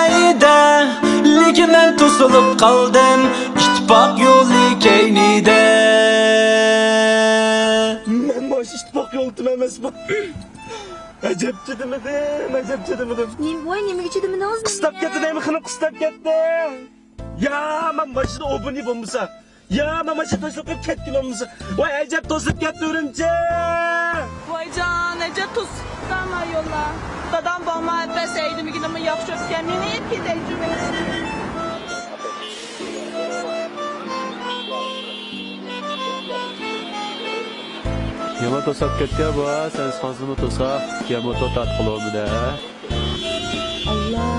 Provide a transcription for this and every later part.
ayda, lekin men to'silib qoldim ittifoq yo'li keynida. Men boş ittifoq yo'li emasmi? Ajab chidimidim. Voy, nimaga chidimidingiz? Qistab ketdi deymi, xinib qistab ketdi. Ya, men mashina obuni bo'lmasa. Ya, men mashina to'sib ketgan bo'lmasa. Voy, ajab to'sib ketdi Urumchi. Voycan, necə tuzsama yolla. Dadam bana etmeseydim gidimi yaxşı öpkən, məni hep gidəcəm. Yama to'sab ketdi bu, sen sanzını to'sab, yama to'tat qilibdi. Allah.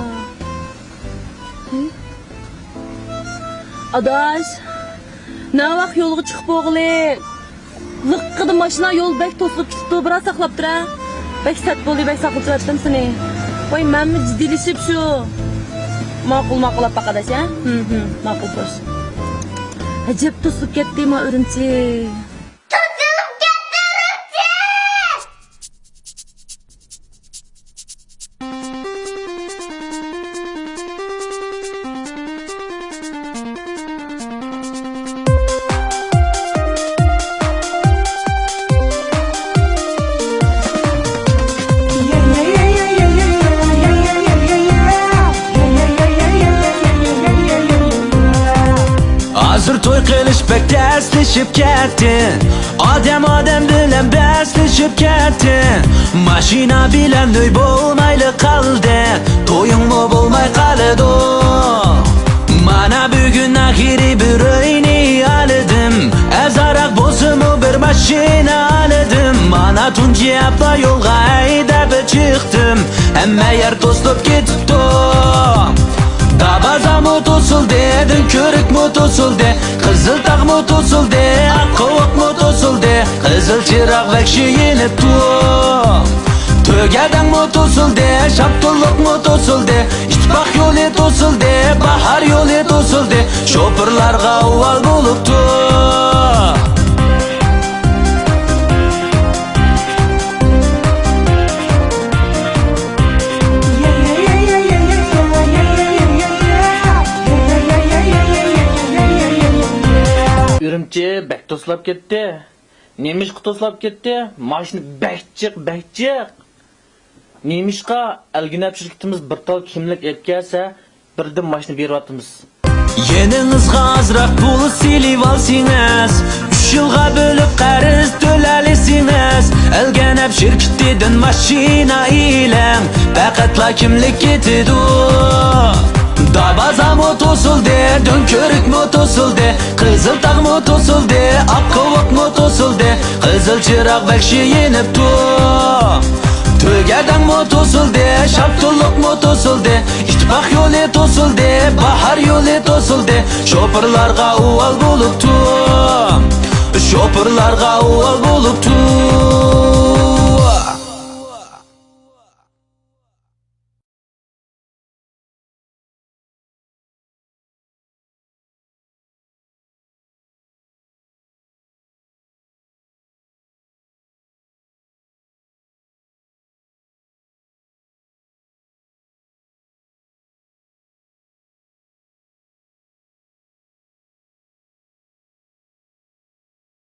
Adaş, ne vaqt yo'lga chiqib o'g'li? Liqqida mashina yo'l bek to'silib ketdi, biroz saqlab tur ha. Bek sat bo'ldi, bek saqlab turatdim seni. Voy, menmi jiddilashib shu. Ma'qul adaş ha? Ma'qul qo'sh. Ajab to'silib ketdimi Urumchi? Hazır to'y qilish bek tashlashib ketdi. Odam bilan baslashib ketdi. Mashina bilan to'y bo'lmayli qoldi. To'yingmi bo'lmay qoldi. Mana bugun oxiri bir o'yni oldim. Azaraq bo'lsa-mu bir mashina oldim. Mana tunji hafta yo'lga haydab chiqdim. Hamma yer to'silib ketibdi. Dabazamı to'sildi, ko'rik mu to'sildi, qizil taq mu to'sildi, qovoq mu to'sildi, qizil chiroq vahshi yenibdi. To'gadan mu to'sildi, shaptulluq mu to'sildi, ittifoq yo'li to'sildi, bahar yo'li to'sildi, sho'pirlarga avval bo'libdi. Urumchi bek to'slab ketdi. Nemishqa to'slab ketdi. Mashina bekchiq. Nemishqa alginab shirkatimiz bir tal kimlik etgansa, birdan mashina beryapmiz. Yeningizga azroq pul silib olsangiz, 3 yilga bo'lib qarz to'lalisiniz. Alganab shirkatidan mashina ilang, faqatla kimlik ketidi. Dabaza mı to'sildi, ko'rik mu to'sildi, qizil taq mu to'sildi, qovoq mu to'sildi, qizil chiroq vahshi yenibdi. To'gadan mu to'sildi, shaptulluq mu to'sildi, ittifoq yo'li to'sildi, bahar yo'li to'sildi, sho'pirlarga avval bo'libdi. Sho'pirlarga avval bo'libdi.